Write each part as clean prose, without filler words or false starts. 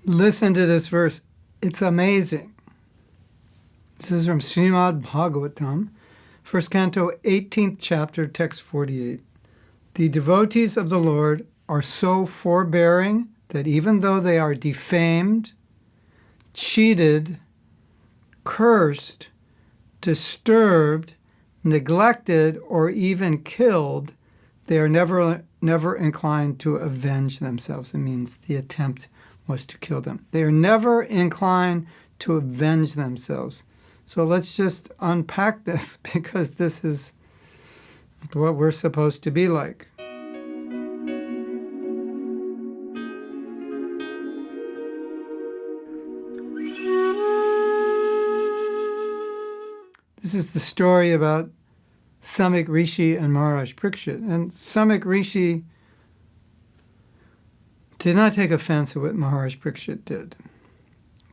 Listen to this verse. It's amazing. This is from Srimad Bhagavatam, 1st Canto, 18th chapter, text 48. The devotees of the Lord are so forbearing that even though they are defamed, cheated, cursed, disturbed, neglected, or even killed, they are never inclined to avenge themselves. It means the attempt was to kill them. They are never inclined to avenge themselves. So let's just unpack this, because this is what we're supposed to be like. This is the story about Samik Rishi and Maharaj Parikshit. And Samik Rishi did not take offense at what Maharaj Parikshit did,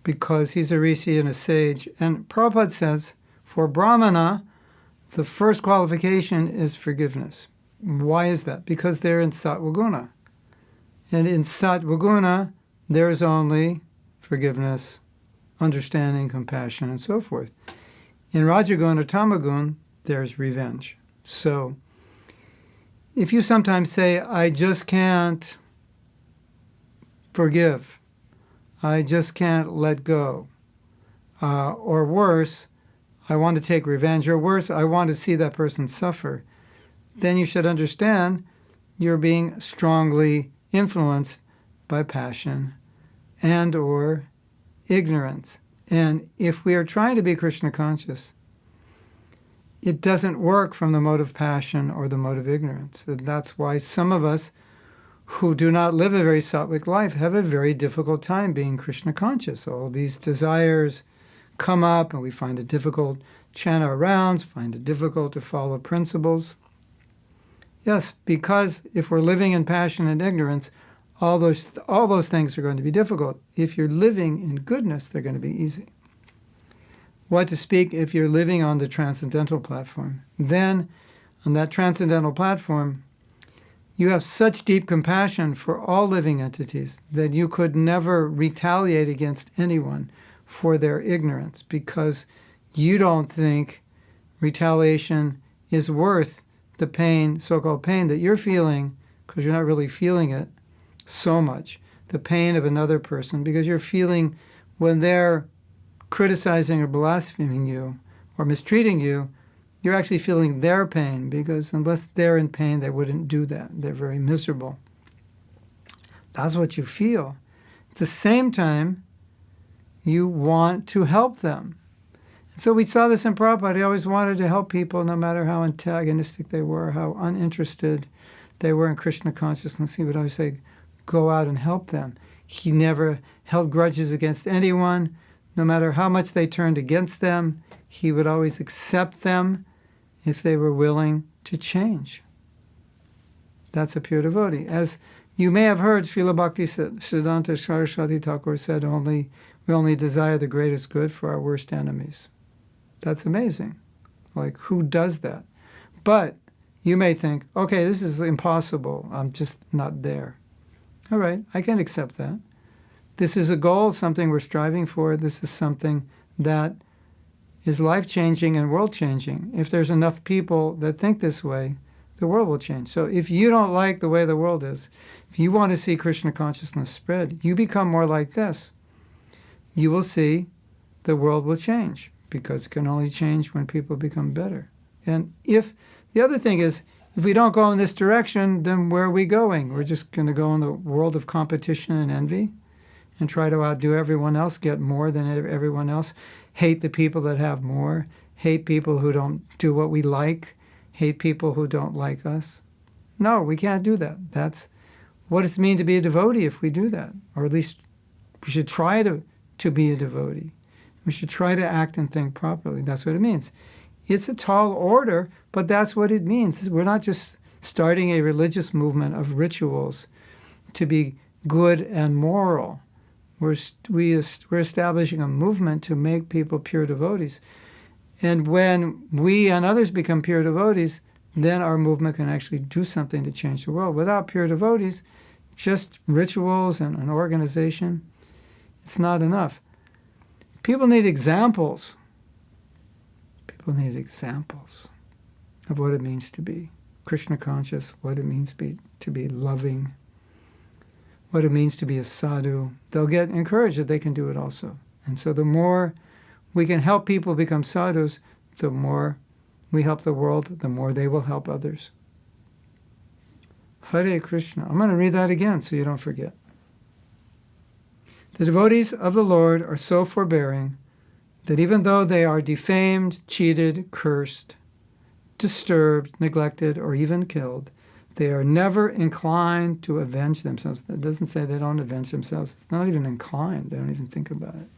because he's a rishi and a sage. And Prabhupada says, for Brahmana, the first qualification is forgiveness. Why is that? Because they're in Sattva Guna. And in Sattva Guna, there's only forgiveness, understanding, compassion, and so forth. In Rajaguna or Tamagun, there's revenge. So if you sometimes say, I just can't forgive, I just can't let go, or worse, I want to take revenge, or worse, I want to see that person suffer, then you should understand you're being strongly influenced by passion and or ignorance. And if we are trying to be Krishna conscious, it doesn't work from the mode of passion or the mode of ignorance. And that's why some of us who do not live a very sattvic life have a very difficult time being Krishna conscious. All these desires come up and we find it difficult to chant our rounds, find it difficult to follow principles. Yes, because if we're living in passion and ignorance, all those things are going to be difficult. If you're living in goodness, they're going to be easy. What to speak if you're living on the transcendental platform? Then, on that transcendental platform, you have such deep compassion for all living entities that you could never retaliate against anyone for their ignorance, because you don't think retaliation is worth the pain, so-called pain, that you're feeling, because you're not really feeling it so much, the pain of another person, because you're feeling when they're criticizing or blaspheming you or mistreating you, you're actually feeling their pain, because unless they're in pain, they wouldn't do that. They're very miserable. That's what you feel. At the same time, you want to help them. And so we saw this in Prabhupada. He always wanted to help people, no matter how antagonistic they were, how uninterested they were in Krishna consciousness. He would always say, go out and help them. He never held grudges against anyone. No matter how much they turned against them, he would always accept them if they were willing to change. That's a pure devotee. As you may have heard, Srila Bhakti Siddhanta Saraswati Thakur said, we only desire the greatest good for our worst enemies. That's amazing. Like, who does that? But you may think, okay, this is impossible. I'm just not there. All right, I can accept that. This is a goal, something we're striving for. This is something that is life-changing and world-changing. If there's enough people that think this way, the world will change. So if you don't like the way the world is, if you want to see Krishna consciousness spread, you become more like this. You will see the world will change, because it can only change when people become better. And if the other thing is, if we don't go in this direction, then where are we going? We're just going to go in the world of competition and envy and try to outdo everyone else, get more than everyone else, hate the people that have more, hate people who don't do what we like, hate people who don't like us. No, we can't do that. That's what does it mean to be a devotee if we do that? Or at least we should try to be a devotee. We should try to act and think properly. That's what it means. It's a tall order, but that's what it means. We're not just starting a religious movement of rituals to be good and moral. We're establishing a movement to make people pure devotees. And when we and others become pure devotees, then our movement can actually do something to change the world. Without pure devotees, just rituals and an organization, It's not enough. People need examples. People need examples of what it means to be Krishna conscious, what it means to be loving, what it means to be a sadhu. They'll get encouraged that they can do it also. And so the more we can help people become sadhus, the more we help the world, the more they will help others. Hare Krishna. I'm going to read that again so you don't forget. The devotees of the Lord are so forbearing that even though they are defamed, cheated, cursed, disturbed, neglected, or even killed, they are never inclined to avenge themselves. That doesn't say they don't avenge themselves. It's not even inclined. They don't even think about it.